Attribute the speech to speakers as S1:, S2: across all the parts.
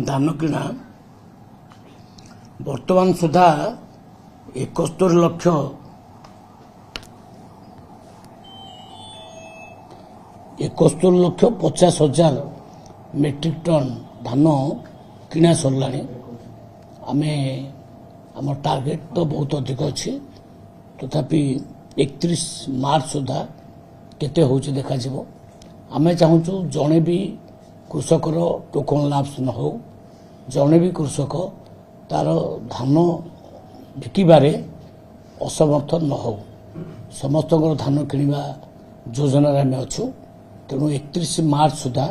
S1: धान किणा वर्तमान सुधा 71,50,000 metric ton धान किणा सरला आमे आम टार्गेट तो बहुत अधिक अच्छी तथापि 31 मार्च सुधा केते होची देखा जिवो आमे चाहूँ जड़े भी कृषकर टोकन लाभ न हो जड़े भी कृषक तार धान बिकिबारे असमर्थ न हो समस्त धान किणवा योजना आम अच्छु तेणु 31 मार्च सुधा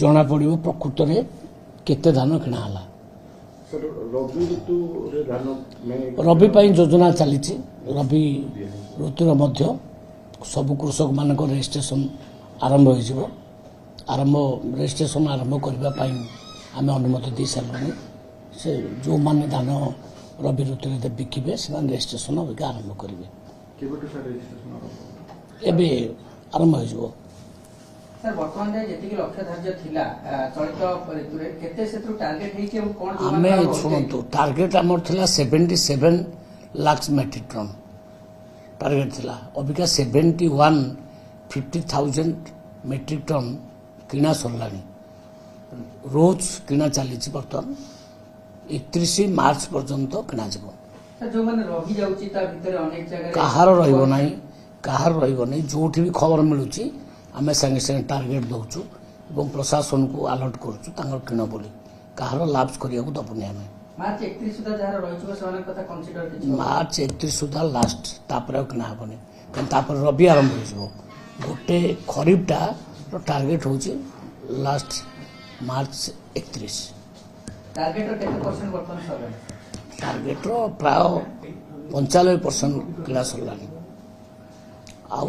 S1: जना पड़ो प्रकृत में केते धान किणा रबी योजना चली रबी ऋतुर मध्य सबु कृषक मान रजिस्ट्रेशन आरंभ हो रजिस्ट्रेशन आरंभ करने आम अनुमति दे सारे से जो माने धान रबी ऋतु बिकिबे से रजिस्ट्रेशन आरंभ करेंगे एबे आरंभ हो
S2: सर वर्तमान जेतिकी लक्ष्य धार्य थिला चलित ऋतु रे केते सेतु टार्गेट हे कि कोन
S1: आमे सुनतो टार्गेट हमर थिला 77 लाख मेट्रिक टन टार्गेट थिला अबिका 71,50,000 मेट्रिक टन किणा सरलानी रोज किणा चली बर्तमान 31 मार्च पर्यंत किणा जीवो
S2: जो माने रही जाउची ता भितर अनेक जगह
S1: कहार रहिबो नै जोठी भी खबर मिलुची आमे संगे संगे टार्गेट दौचु और प्रशासन को अलर्ट करूँ किण बोली कहार लाभ करने दबुनि आम
S2: मार्च 31 सुधा जहार रही कथा कंसीडर
S1: मार्च 31 सुधा लास्ट तापर किणा हेनी कहीं रबी आरंभ हो गोटे खरीफटा टार्गेट हूँ लास्ट मार्च 31 टार्गेट प्राय 95% किणा सरला आउ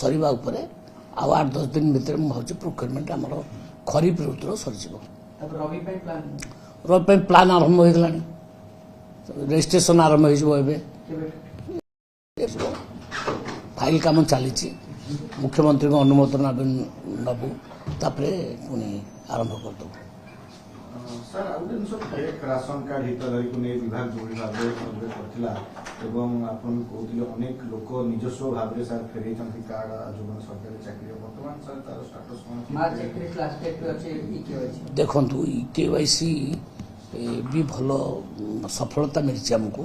S1: सरीबा उपरे आउ 8-10 दिन भीतर मुझे प्रोक्योरमेंट आम खरीफ ऋतुर सर रबी प्लान आरंभ हो रजिस्ट्रेशन आरंभ हो फाइल काम चली मुख्यमंत्री अनुमोदन नबू तापर पुणी आरंभ करदे
S3: सर राशन कार्ड हितधारी को नहीं विभाग जो भाव करथिला एवं आपन कहथिले अनेक लोक निजस्व भाव रे सर फेरै चंती कार्ड जो सरकारी चाकरी वर्तमान सर तार स्टेटस
S2: मार्च 31 लास्ट डेट अछि ईकेवाईसी
S1: देखंतु ईकेवाईसी भी भलो सफलता मिलछि हमको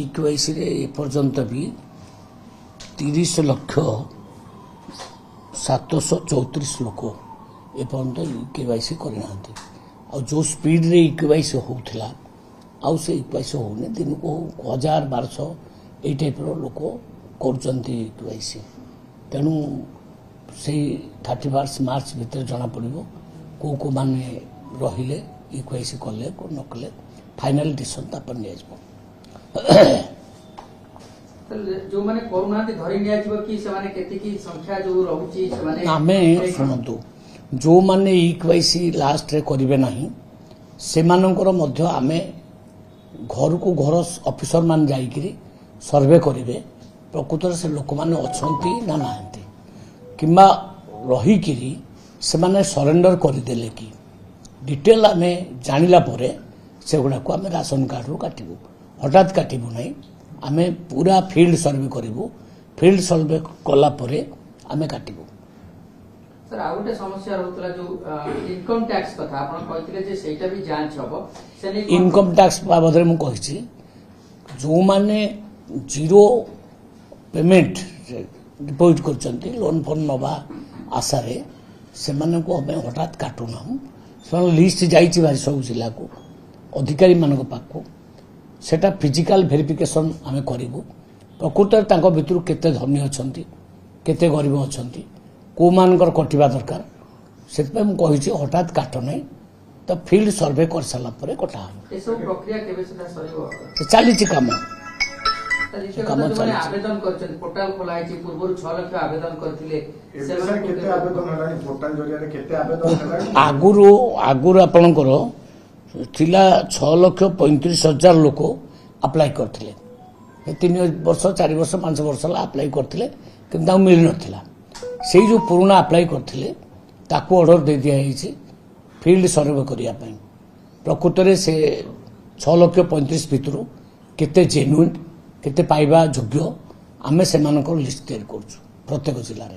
S1: ईकेवाईसी रे ए पर्यंत भी 30,734 लोक ए पर्यंत ईकेवाईसी करना और जो स्पीड रे इक्वाइसी होउथिला आउ से इक्वाइसी होने दिन को 1000-1200 ए टाइप रो लोक करचंती इक्वाइसी तेणु से 31 मार्च भीतर जना पड़िबो को माने रहिले इक्वाइसी कले को न कले फाइनल डिसीजन तापर नि आजबो
S2: जो माने कोरोना धरि नि आजबो कि से माने केते की संख्या जो रहउची से माने
S1: आमे सुनंतु जो माने इक्वाइसी लास्ट रे करिवे नाही से मानकर मध्य आमे घर को घर ऑफिसर मान जाइकरी सर्वे करिवे प्रकृत से लोक माने अछंती ना नाहंती किंबा रही किरी से माने सरेंडर कर देले कि डिटेल आमे जानिला परे से गुडा को आमे राशन कार्ड रो काटिबो हठात काटिबो नाही आमे पूरा फील्ड सर्वे करिवो फील्ड सर्वे कला परे आमे काटिबो
S2: सर आ गोटे समस्या रहउतला जो इनकम टैक्स कथा आपण कहथिले जे सेटा भी जांच हबो से नै
S1: इनकम टैक्स बाबद में कहि जो माने जीरो पेमेंट डिपोजिट करचंती लोन फोन नबा आशा रे से माने को हमें हठात काटू ना से लिस्ट जाइछि भाई सब जिला को अधिकारी मानक पाखो सेटा फिजिकल वेरिफिकेशन आमे करिवो प्रकृत तांको भितरु केते धनी अछंती केते गरीब अछंती को मानकर कटिबा दरकार से कही हठात काट नहीं तो फील्ड सर्वे कर सारा पर कटा
S2: प्रक्रिया केबे सुधा सरिबो
S1: चली काम
S2: आवेदन करछन पोर्टल खोलाई छि पूर्व 6 लाख आवेदन करथिले
S3: केते आवेदन हलानी पोर्टल जरिया रे केते आवेदन हलानी
S1: आगुरु आपनकर थिला 6,35,000 लोक अप्लाई करथिले 3 वर्ष 4 वर्ष 5 वर्ष अप्लाई करथिले किंतु मिल नथिला से जो पुराना अप्लाई करथिले ताको ऑर्डर दे दिया है फील्ड सर्वे करिया पई ପ୍ରକୃତରେ ସେ 6,35,00,000 ଭିତରୁ କେତେ ଜେନ୍ୟୁନ୍ କେତେ ପାଇବା ଯୋଗ୍ୟ ଆମେ ସେମାନଙ୍କର ଲିଷ୍ଟ ତିଆରି କରୁଛୁ ପ୍ରତ୍ୟେକ ଜିଲ୍ଲାରେ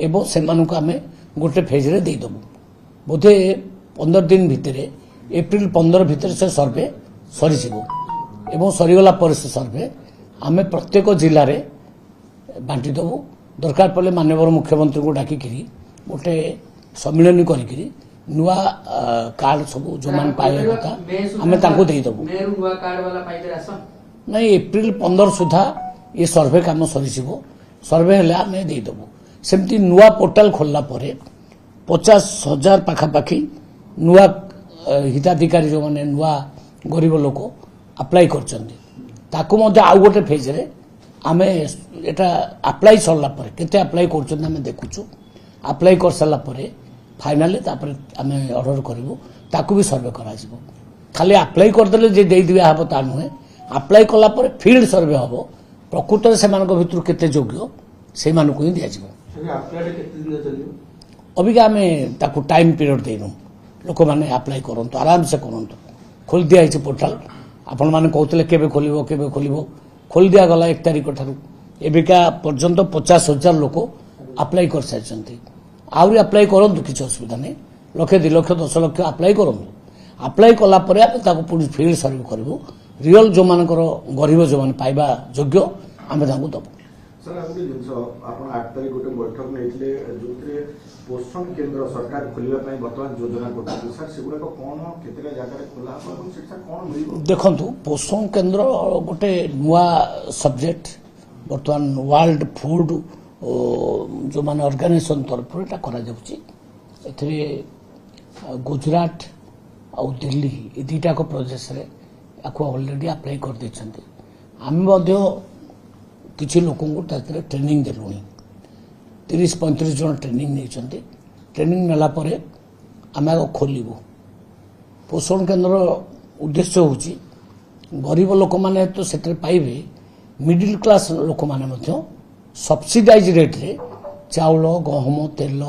S1: ଏବଂ ସେମାନଙ୍କୁ ଆମେ ଗୋଟେ ଫେଜ୍ରେ ଦେଇଦେବୁ। ବୋଧେ 15 ଦିନ ଭିତରେ ଏପ୍ରିଲ 15 ଭିତରେ ସେ ସର୍ଭେ ସରିଯିବ ଏବଂ ସରିଗଲା ପରେ ସେ ସର୍ଭେ ଆମେ ପ୍ରତ୍ୟେକ ଜିଲ୍ଲାରେ ବାଣ୍ଟି ଦେବୁ। ଦରକାର ପଡ଼ିଲେ ମାନ୍ୟବର ମୁଖ୍ୟମନ୍ତ୍ରୀଙ୍କୁ ଡାକିକିରି ଗୋଟେ ସମ୍ମିଳନୀ କରିକିରି ନୂଆ କାର୍ଡ ସବୁ ଯେଉଁମାନେ ପାଇବା କଥା ଆମେ ତାଙ୍କୁ ଦେଇଦେବୁ। ନାଇଁ ଏପ୍ରିଲ 15 ସୁଦ୍ଧା ଏ ସର୍ଭେ କାମ ସରିଯିବ। ସର୍ଭେ ହେଲେ ଆମେ ଦେଇଦେବୁ। ସେମିତି ନୂଆ ପୋର୍ଟାଲ ଖୋଲିଲା ପରେ 50,000 ପାଖାପାଖି ନୂଆ ହିତାଧିକାରୀ ଯେଉଁମାନେ ନୂଆ ଗରିବ ଲୋକ ଆପ୍ଲାଏ କରିଛନ୍ତି ତାକୁ ମଧ୍ୟ ଆଉ ଗୋଟେ ଫେଜ୍ରେ ଆମେ ଏଟା ଆପ୍ଲାଏ ସରିଲା ପରେ କେତେ ଆପ୍ଲାଏ କରୁଛନ୍ତି ଆମେ ଦେଖୁଛୁ। ଆପ୍ଲାଏ କରିସାରିଲା ପରେ ଫାଇନାଲି ତାପରେ ଆମେ ଅର୍ଡର କରିବୁ ତାକୁ ବି ସର୍ଭେ କରାଯିବ। ଖାଲି ଆପ୍ଲାଏ କରିଦେଲେ ଯେ ଦେଇଦିଆ ହେବ ତା ନୁହେଁ। ଆପ୍ଲାଏ କଲା ପରେ ଫିଲ୍ଡ ସର୍ଭେ ହେବ ପ୍ରକୃତରେ ସେମାନଙ୍କ ଭିତରୁ କେତେ ଯୋଗ୍ୟ ସେଇମାନଙ୍କୁ ହିଁ ଦିଆଯିବ। ଅବିକା ଆମେ ତାକୁ ଟାଇମ୍ ପିରିୟଡ଼ ଦେଇନୁ। ଲୋକମାନେ ଆପ୍ଲାଏ କରନ୍ତୁ ଆରାମସେ କରନ୍ତୁ। ଖୋଲି ଦିଆହେଇଛି ପୋର୍ଟାଲ। ଆପଣମାନେ କହୁଥିଲେ କେବେ ଖୋଲିବ ଖୋଲି ଦିଆଗଲା 1 ତାରିଖ ଠାରୁ ଏବେକା ପର୍ଯ୍ୟନ୍ତ 50,000 ଲୋକ ଆପ୍ଲାଏ କରିସାରିଛନ୍ତି। ଆହୁରି ଆପ୍ଲାଏ କରନ୍ତୁ କିଛି ଅସୁବିଧା ନାହିଁ। 1,00,000 2,00,000 10,00,000 ଆପ୍ଲାଏ କରନ୍ତୁ। ଆପ୍ଲାଏ କଲା ପରେ ଆମେ ତାକୁ ପୁଣି ଫିଲ୍ଡ ସର୍ଭେ କରିବୁ। ରିଅଲ ଯେଉଁମାନଙ୍କର ଗରିବ ଯେଉଁମାନେ ପାଇବା ଯୋଗ୍ୟ ଆମେ ତାଙ୍କୁ ଦେବୁ।
S3: ସାର୍ ଆଉ ଗୋଟେ ଜିନିଷ ଆପଣ 8 ତାରିଖ ଗୋଟେ ବୈଠକ ନେଇଥିଲେ ଯେଉଁଥିରେ ପୋଷଣ କେନ୍ଦ୍ର ସରକାର ଖୋଲିବା ପାଇଁ ବର୍ତ୍ତମାନ ଯୋଜନା କରୁଛନ୍ତି। ସାର୍ ସେଗୁଡ଼ାକ କ'ଣ କେତେଟା ଜାଗାରେ ଖୋଲା ହେବ ଏବଂ ସେଟା କ'ଣ ମିଳିବ?
S1: ଦେଖନ୍ତୁ ପୋଷଣ କେନ୍ଦ୍ର ଗୋଟେ ନୂଆ ସବଜେକ୍ଟ ବର୍ତ୍ତମାନ ୱାର୍ଲଡ ଫୁଡ ଯେଉଁମାନେ ଅର୍ଗାନାଇଜେସନ ତରଫରୁ ଏଟା କରାଯାଉଛି। ଏଥିରେ ଗୁଜରାଟ ଆଉ ଦିଲ୍ଲୀ ଏ ଦୁଇଟାକ ପ୍ରଦେଶରେ ଆକୁ ଅଲରେଡି ଆପ୍ଲାଏ କରିଦେଇଛନ୍ତି। ଆମେ ମଧ୍ୟ କିଛି ଲୋକଙ୍କୁ ତାଥିରେ ଟ୍ରେନିଂ ଦେଲୁଣି। 30-35 ଜଣ ଟ୍ରେନିଂ ନେଇଛନ୍ତି। ଟ୍ରେନିଂ ନେଲା ପରେ ଆମେ ଆଗ ଖୋଲିବୁ। ପୋଷଣ କେନ୍ଦ୍ର ଉଦ୍ଦେଶ୍ୟ ହେଉଛି ଗରିବ ଲୋକମାନେ ତ ସେଥିରେ ପାଇବେ, ମିଡିଲ କ୍ଲାସ ଲୋକମାନେ ମଧ୍ୟ ସବସିଡାଇଜ ରେଟ୍ରେ ଚାଉଳ ଗହମ ତେଲ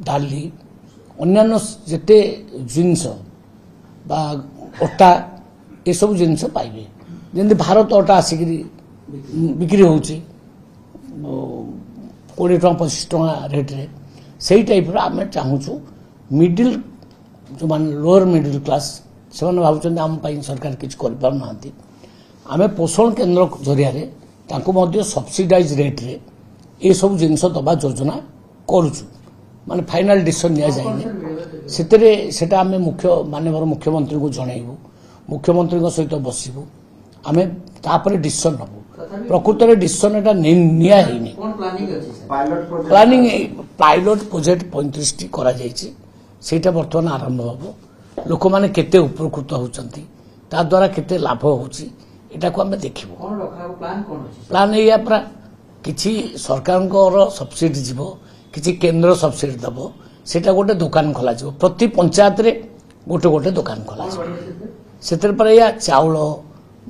S1: ଡାଲି ଅନ୍ୟାନ୍ୟ ଯେତେ ଜିନିଷ ବା ଅଟା ଏସବୁ ଜିନିଷ ପାଇବେ। ଯେମିତି ଭାରତ ଅଟା ଆସିକିରି ବିକ୍ରି ହେଉଛି 20 ଟଙ୍କା 25 ଟଙ୍କା ରେଟ୍ରେ, ସେଇ ଟାଇପ୍ର ଆମେ ଚାହୁଁଛୁ ମିଡିଲ ଯେଉଁମାନେ ଲୋଅର ମିଡିଲ କ୍ଲାସ୍ ସେମାନେ ଭାବୁଛନ୍ତି ଆମ ପାଇଁ ସରକାର କିଛି କରିପାରୁନାହାନ୍ତି। ଆମେ ପୋଷଣ କେନ୍ଦ୍ର ଜରିଆରେ ତାଙ୍କୁ ମଧ୍ୟ ସବସିଡାଇଜ ରେଟ୍ରେ ଏସବୁ ଜିନିଷ ଦେବା ଯୋଜନା କରୁଛୁ। ମାନେ ଫାଇନାଲ ଡିସିସନ୍ ନିଆଯାଇନି। ସେଥିରେ ସେଟା ଆମେ ମାନ୍ୟବର ମୁଖ୍ୟମନ୍ତ୍ରୀଙ୍କୁ ଜଣାଇବୁ। ମୁଖ୍ୟମନ୍ତ୍ରୀଙ୍କ ସହିତ ବସିବୁ। ଆମେ ତାପରେ ଡିସିସନ୍ ନେବୁ। ପ୍ରକୃତରେ ଡିସିସନ୍ ଏଟା ନିଆ ହେଇନି। ପ୍ଲାନିଂ ପାଇଲଟ ପ୍ରୋଜେକ୍ଟ 35ଟି କରାଯାଇଛି। ସେଇଟା ବର୍ତ୍ତମାନ ଆରମ୍ଭ ହେବ। ଲୋକମାନେ କେତେ ଉପକୃତ ହେଉଛନ୍ତି, ତା ଦ୍ୱାରା କେତେ ଲାଭ ହେଉଛି ଏଟାକୁ ଆମେ ଦେଖିବୁ। ପ୍ଲାନ୍ ଏଇଆ ପରା, କିଛି ସରକାରଙ୍କର ସବସିଡି ଯିବ, କିଛି କେନ୍ଦ୍ର ସବସିଡି ଦେବ। ସେଇଟା ଗୋଟେ ଦୋକାନ ଖୋଲାଯିବ। ପ୍ରତି ପଞ୍ଚାୟତରେ ଗୋଟେ ଗୋଟେ ଦୋକାନ ଖୋଲାଯିବ। ସେଥିରେ ପରେ ଏଇଆ ଚାଉଳ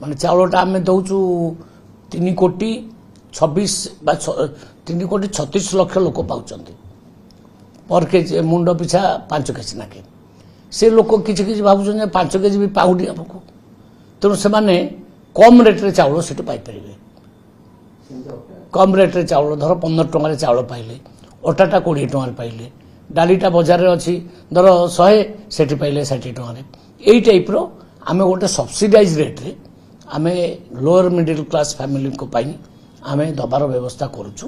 S1: ମାନେ ଚାଉଳଟା ଆମେ ଦେଉଛୁ 3,36,00,000 ଲୋକ ପାଉଛନ୍ତି। ପର କେଜି ମୁଣ୍ଡ ପିଛା 5 କେଜି ନାକେ। ସେ ଲୋକ କିଛି କିଛି ଭାବୁଛନ୍ତି 5 କେଜି ବି ପାଉନି ଆମକୁ। ତେଣୁ ସେମାନେ କମ୍ ରେଟ୍ରେ ଚାଉଳ ସେଠୁ ପାଇପାରିବେ। କମ୍ ରେଟ୍ରେ ଚାଉଳ ଧର 15 ଟଙ୍କାରେ ଚାଉଳ ପାଇଲେ, ଅଟାଟା 20 ଟଙ୍କାରେ ପାଇଲେ, ଡାଲିଟା ବଜାରରେ ଅଛି ଧର 100 ସେଠି ପାଇଲେ 60 ଟଙ୍କାରେ। ଏଇ ଟାଇପ୍ର ଆମେ ଗୋଟେ ସବସିଡାଇଜ ରେଟ୍ରେ ଆମେ ଲୋଅର ମିଡିଲ କ୍ଲାସ ଫ୍ୟାମିଲିଙ୍କ ପାଇଁ ଆମେ ଦେବାର ବ୍ୟବସ୍ଥା କରୁଛୁ,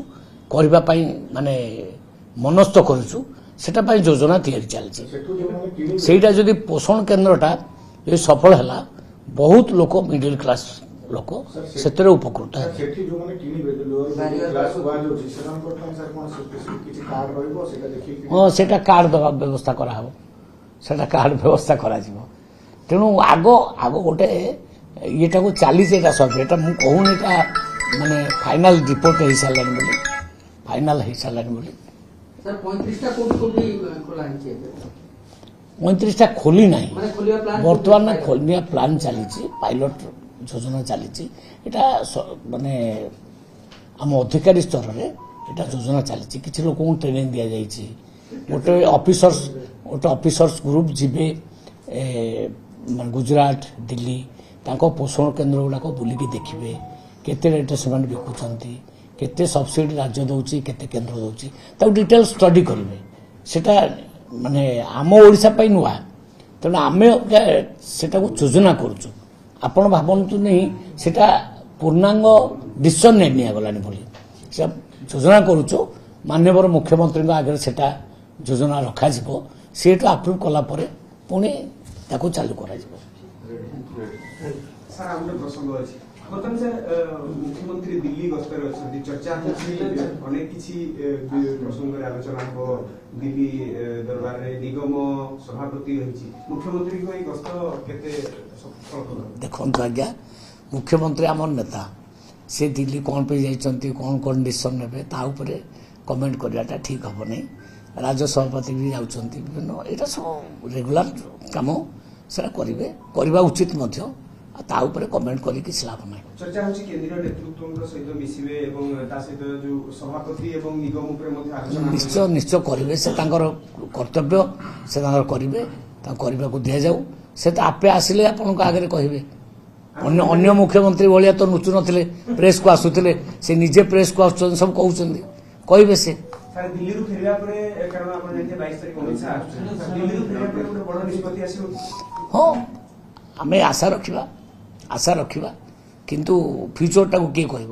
S1: କରିବା ପାଇଁ ମାନେ ମନସ୍ଥ କରୁଛୁ। ସେଟା ପାଇଁ ଯୋଜନା ତିଆରି ଚାଲିଛି। ସେଇଟା ଯଦି ପୋଷଣ କେନ୍ଦ୍ରଟା ଯଦି ସଫଳ ହେଲା ବହୁତ ଲୋକ ମିଡିଲ କ୍ଲାସ ଲୋକ ସେଥିରେ ଉପକୃତ ହେବେ। ହଁ ସେଟା କାର୍ଡ ଦେବା ବ୍ୟବସ୍ଥା କରାହେବ। ସେଟା କାର୍ଡ ବ୍ୟବସ୍ଥା କରାଯିବ। ତେଣୁ ଆଗ ଗୋଟେ ଇଏଟାକୁ ଚାଲିଛି ଏଟା ସର୍ଭେ। ଏଟା ମୁଁ କହୁନି ଏଟା ମାନେ ଫାଇନାଲ ରିପୋର୍ଟ ହେଇସାରିଲାଣି ବୋଲି, ଫାଇନାଲ ହେଇସାରିଲାଣି ବୋଲି। 35ଟା ଖୋଲି ନାହିଁ ବର୍ତ୍ତମାନ। ଖୋଲିବା ପ୍ଲାନ୍ ଚାଲିଛି, ପାଇଲଟ ଯୋଜନା ଚାଲିଛି। ଏଟା ମାନେ ଆମ ଅଧିକାରୀ ସ୍ତରରେ ଏଟା ଯୋଜନା ଚାଲିଛି। କିଛି ଲୋକଙ୍କୁ ଟ୍ରେନିଂ ଦିଆଯାଇଛି। ଗୋଟେ ଅଫିସର୍ସ ଗ୍ରୁପ ଯିବେ ମାନେ ଗୁଜରାଟ ଦିଲ୍ଲୀ ତାଙ୍କ ପୋଷଣ କେନ୍ଦ୍ର ଗୁଡ଼ାକ ବୁଲିକି ଦେଖିବେ କେତେ ରେଟ୍ରେ ସେମାନେ ବିକୁଛନ୍ତି କେତେ ସବସିଡି ରାଜ୍ୟ ଦେଉଛି କେତେ କେନ୍ଦ୍ର ଦେଉଛି ତାକୁ ଡିଟେଲ ଷ୍ଟଡି କରିବେ ସେଟା ମାନେ ଆମ ଓଡ଼ିଶା ପାଇଁ ନୂଆ ତେଣୁ ଆମେ ସେଟାକୁ ଯୋଜନା କରୁଛୁ ଆପଣ ଭାବନ୍ତୁ ନାହିଁ ସେଟା ପୂର୍ଣ୍ଣାଙ୍ଗ ଡିସିସନ୍ ନିଆଗଲାଣି ବୋଲି ସେ ଯୋଜନା କରୁଛୁ ମାନ୍ୟବର ମୁଖ୍ୟମନ୍ତ୍ରୀଙ୍କ ଆଗରେ ସେଟା ଯୋଜନା ରଖାଯିବ ସେଠୁ ଆପ୍ରୁଭ୍ କଲା ପରେ ପୁଣି ତାକୁ ଚାଲୁ କରାଯିବ।
S4: ସାର୍ ଆଉ ଗୋଟେ ପ୍ରସଙ୍ଗ ଅଛି ବର୍ତ୍ତମାନ ସାର୍ ମୁଖ୍ୟମନ୍ତ୍ରୀ ଦିଲ୍ଲୀ ଗସ୍ତରେ ଅଛନ୍ତି ଚର୍ଚ୍ଚା ହେଉଛି ଅନେକ କିଛି ପ୍ରସଙ୍ଗରେ ଆଲୋଚନା ହେବ ଦିଲ୍ଲୀ ଦରବାରରେ ନିଗମ ସଭାପତି ରହିଛି ମୁଖ୍ୟମନ୍ତ୍ରୀଙ୍କ ଏହି ଗସ୍ତ କେତେ ସଫଳ
S1: ଦେଖନ୍ତୁ ଆଜ୍ଞା ମୁଖ୍ୟମନ୍ତ୍ରୀ ଆମର ନେତା ସେ ଦିଲ୍ଲୀ କ'ଣ ପାଇଁ ଯାଇଛନ୍ତି କ'ଣ ଡିସିସନ୍ ନେବେ ତା ଉପରେ କମେଣ୍ଟ କରିବାଟା ଠିକ୍ ହେବ ନାହିଁ ରାଜ୍ୟ ସଭାପତି ବି ଯାଉଛନ୍ତି ବିଭିନ୍ନ ଏଇଟା ସବୁ ରେଗୁଲାର କାମ ସେଟା କରିବେ କରିବା ଉଚିତ ମଧ୍ୟ ଆଉ ତା ଉପରେ କମେଣ୍ଟ କରି କିଛି ଲାଭ ନାହିଁ।
S4: ଚର୍ଚ୍ଚା ହେଉଛି କେନ୍ଦ୍ରୀୟ ନେତୃତ୍ୱଙ୍କ ସହିତ ମିଶିବେ ଏବଂ ତା ସହିତ ଯୋଉ ସଭାପତି ଏବଂ ନିଗମ ଉପରେ ମଧ୍ୟ ଆଲୋଚନା
S1: ନିଶ୍ଚୟ କରିବେ ସେ ତାଙ୍କର କର୍ତ୍ତବ୍ୟ ସେ ତାଙ୍କର କରିବେ ତାଙ୍କୁ କରିବାକୁ ଦିଆଯାଉ ସେ ତ ଆପେ ଆସିଲେ ଆପଣଙ୍କ ଆଗରେ କହିବେ ଅନ୍ୟ ମୁଖ୍ୟମନ୍ତ୍ରୀ ଭଳିଆ ତ ନୁଚୁ ନଥିଲେ ପ୍ରେସକୁ ଆସୁଥିଲେ ସେ ନିଜେ ପ୍ରେସକୁ ଆସୁଛନ୍ତି ସବୁ କହୁଛନ୍ତି କହିବେ ସେ
S4: ସାର୍ ଦିଲ୍ଲୀରୁ ଫେରିବା ପରେ କାରଣ ଆପଣ ଜାଣିଥିବେ 22 ତାରିଖ ଅମିତ ଶାହ ଆସୁଛନ୍ତି ଦିଲ୍ଲୀରୁ ଫେରିବା ପରେ ଗୋଟେ ବଡ଼ ନିଷ୍ପତ୍ତି ଆସିବ
S1: ହଁ ଆମେ ଆଶା ରଖିବା କିନ୍ତୁ ଫ୍ୟୁଚରଟାକୁ କିଏ କହିବ।